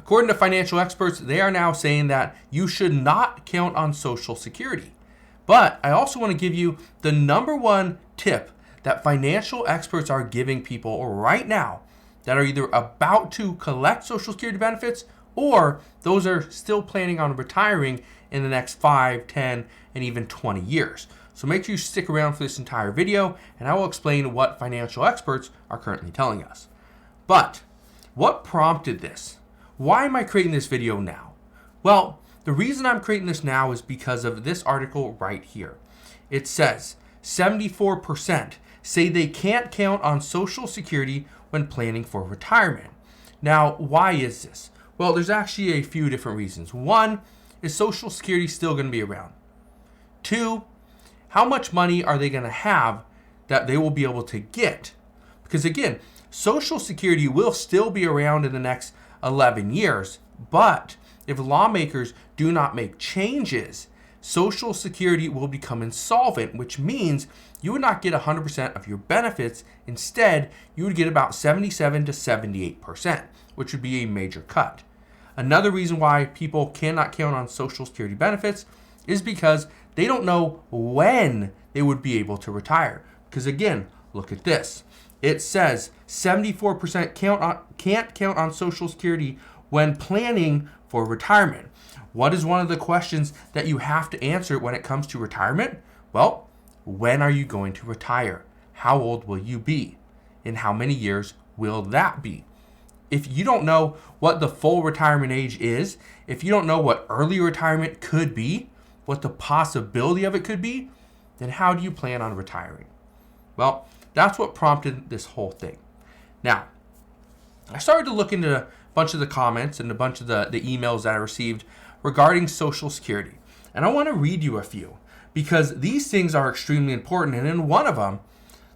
According to financial experts, they are now saying that you should not count on Social Security. But I also want to give you the number one tip that financial experts are giving people right now that are either about to collect Social Security benefits or those are still planning on retiring in the next 5, 10, and even 20 years. So make sure you stick around for this entire video, and I will explain what financial experts are currently telling us. But what prompted this? Why am I creating this video now? Well, the reason I'm creating this now is because of this article right here. It says 74% say they can't count on Social Security when planning for retirement. Now, why is this? Well, there's actually a few different reasons. One, is Social Security still going to be around? Two, how much money are they going to have that they will be able to get? Because again, Social Security will still be around in the next 11 years, but if lawmakers do not make changes, Social Security will become insolvent, which means you would not get 100% of your benefits. Instead, you would get about 77 to 78%, which would be a major cut. Another reason why people cannot count on Social Security benefits is because they don't know when they would be able to retire. Because again, look at this. It says 74% can't count on Social Security when planning for retirement. What is one of the questions that you have to answer when it comes to retirement? Well, when are you going to retire? How old will you be? In how many years will that be? If you don't know what the full retirement age is, if you don't know what early retirement could be, what the possibility of it could be, then how do you plan on retiring? Well, that's what prompted this whole thing. Now, I started to look into a bunch of the comments and a bunch of the emails that I received regarding Social Security. And I want to read you a few because these things are extremely important. And in one of them,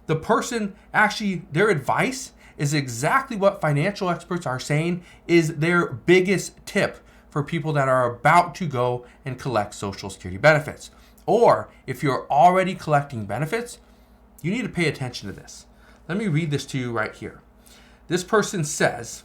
the person actually, their advice is exactly what financial experts are saying is their biggest tip for people that are about to go and collect Social Security benefits. Or if you're already collecting benefits, you need to pay attention to this. Let me read this to you right here. This person says,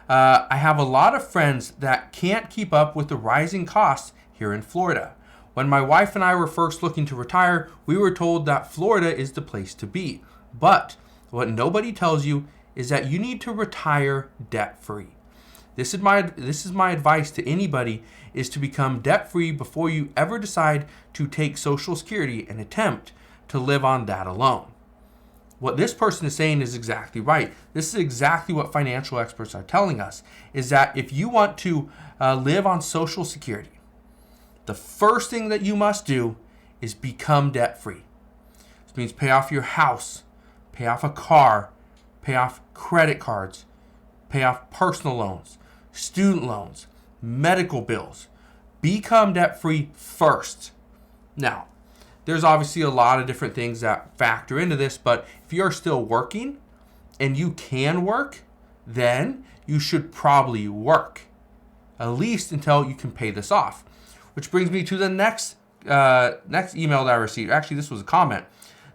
I have a lot of friends that can't keep up with the rising costs here in Florida. When my wife and I were first looking to retire, we were told that Florida is the place to be. But what nobody tells you is that you need to retire debt-free. This is my advice to anybody is to become debt-free before you ever decide to take Social Security and attempt to live on that alone. What this person is saying is exactly right. This is exactly what financial experts are telling us, is that if you want to live on Social Security, the first thing that you must do is become debt-free. This means pay off your house, pay off a car, pay off credit cards, pay off personal loans, student loans, medical bills. Become debt-free first. Now, there's obviously a lot of different things that factor into this, but if you're still working and you can work, then you should probably work, at least until you can pay this off. Which brings me to the next email that I received. Actually, this was a comment.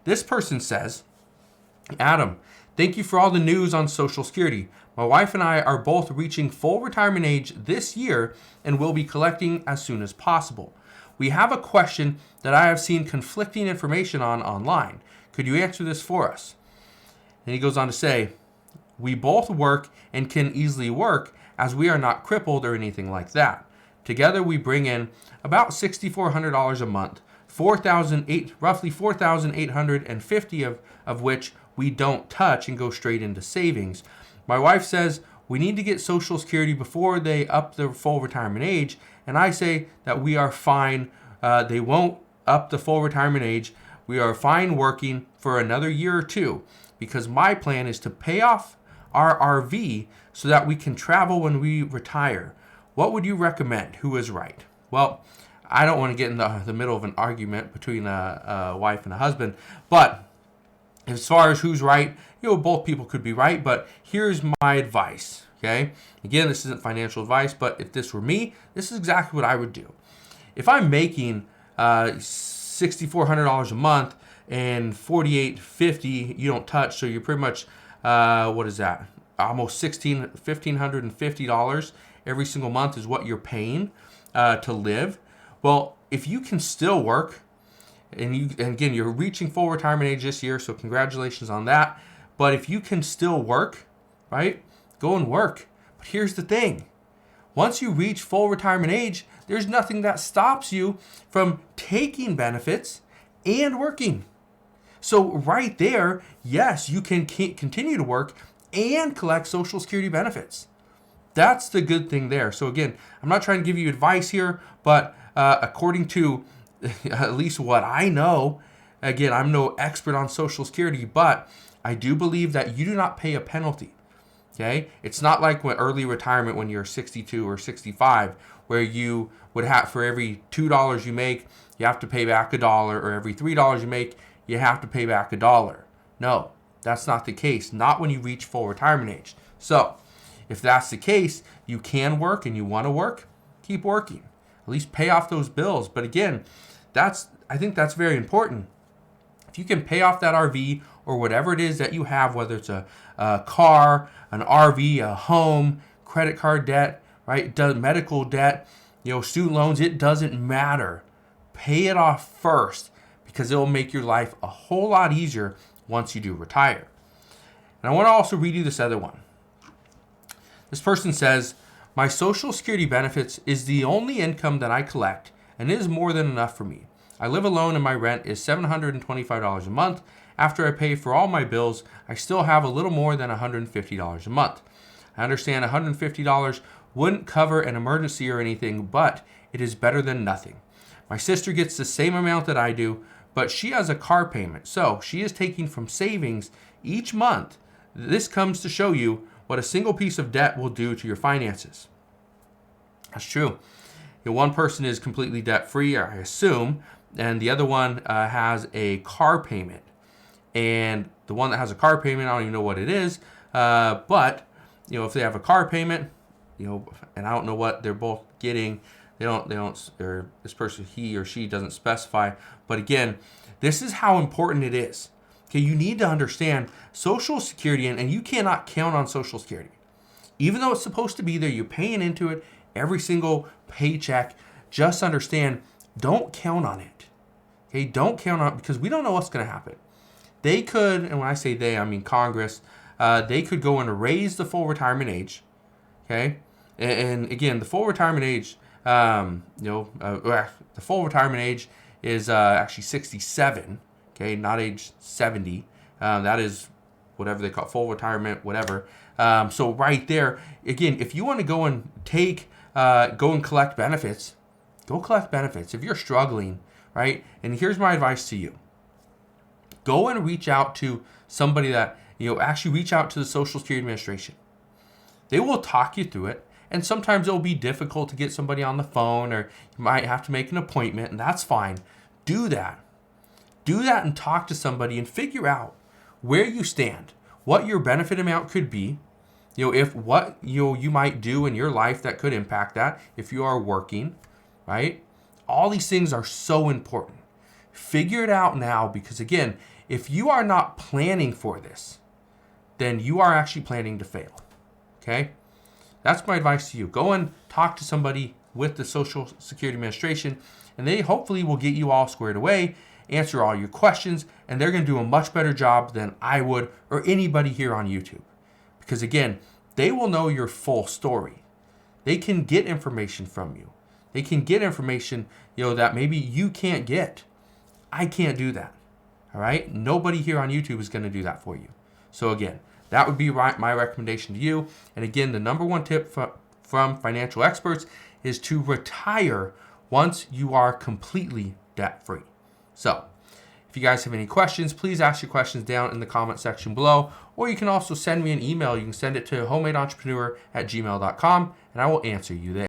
This person says, Adam, thank you for all the news on Social Security. My wife and I are both reaching full retirement age this year and will be collecting as soon as possible. We have a question that I have seen conflicting information on online. Could you answer this for us? And he goes on to say, we both work and can easily work as we are not crippled or anything like that. Together we bring in about $6,400 a month, roughly $4,850 of which we don't touch and go straight into savings. My wife says we need to get Social Security before they up the full retirement age, and I say that we are fine. They won't up the full retirement age. We are fine working for another year or two because my plan is to pay off our RV so that we can travel when we retire. What would you recommend? Who is right? Well, I don't want to get in the middle of an argument between a wife and a husband, but as far as who's right, both people could be right, but here's my advice, okay? Again, this isn't financial advice, but if this were me, this is exactly what I would do. If I'm making $6,400 a month and $4,850 you don't touch, so you're pretty much, what is that? almost $1,550 every single month is what you're paying to live. Well, if you can still work, and again, you're reaching full retirement age this year, so congratulations on that. But if you can still work, right, go and work. But here's the thing. Once you reach full retirement age, there's nothing that stops you from taking benefits and working. So right there, yes, you can continue to work and collect Social Security benefits. That's the good thing there. So again, I'm not trying to give you advice here, but according to at least what I know, again, I'm no expert on Social Security, but I do believe that you do not pay a penalty. Okay? It's not like when early retirement when you're 62 or 65, where you would have, for every $2 you make, you have to pay back $1, or every $3 you make, you have to pay back $1. No, that's not the case. Not when you reach full retirement age. So, if that's the case, you can work and you want to work, keep working. At least pay off those bills. But again, I think that's very important. If you can pay off that RV or whatever it is that you have, whether it's a car, an RV, a home, credit card debt, right, medical debt, student loans, it doesn't matter. Pay it off first, because it will make your life a whole lot easier once you do retire. And I want to also read you this other one. This person says, my Social Security benefits is the only income that I collect, and it is more than enough for me. I live alone and my rent is $725 a month. After I pay for all my bills, I still have a little more than $150 a month. I understand $150 wouldn't cover an emergency or anything, but it is better than nothing. My sister gets the same amount that I do, but she has a car payment, so she is taking from savings each month. This comes to show you what a single piece of debt will do to your finances. That's true. One person is completely debt-free, I assume, and the other one has a car payment. And the one that has a car payment, I don't even know what it is, but if they have a car payment, and I don't know what they're both getting, or this person, he or she, doesn't specify. But again, this is how important it is. Okay, you need to understand Social Security, and you cannot count on Social Security. Even though it's supposed to be there, you're paying into it every single paycheck. Just understand, don't count on it. Okay, don't count on it, because we don't know what's going to happen. They could, and when I say they, I mean Congress, they could go and raise the full retirement age. Okay, and again, the full retirement age, the full retirement age is actually 67. Okay, not age 70. That is whatever they call full retirement, whatever. So right there, again, if you want to go and go and collect benefits, go collect benefits. If you're struggling, right? And here's my advice to you. Go and reach out to somebody that, actually reach out to the Social Security Administration. They will talk you through it. And sometimes it'll be difficult to get somebody on the phone, or you might have to make an appointment, and that's fine. Do that. Do that and talk to somebody and figure out where you stand, what your benefit amount could be, if what you might do in your life that could impact that, if you are working, right? All these things are so important. Figure it out now, because again, if you are not planning for this, then you are actually planning to fail. Okay? That's my advice to you. Go and talk to somebody with the Social Security Administration, and they hopefully will get you all squared away, answer all your questions, and they're going to do a much better job than I would or anybody here on YouTube. Because again, they will know your full story. They can get information from you. They can get information, that maybe you can't get. I can't do that. All right? Nobody here on YouTube is going to do that for you. So again, that would be my recommendation to you. And again, the number one tip from financial experts is to retire once you are completely debt-free. So, if you guys have any questions, please ask your questions down in the comment section below, or you can also send me an email. You can send it to homemade-entrepreneur@gmail.com, and I will answer you there.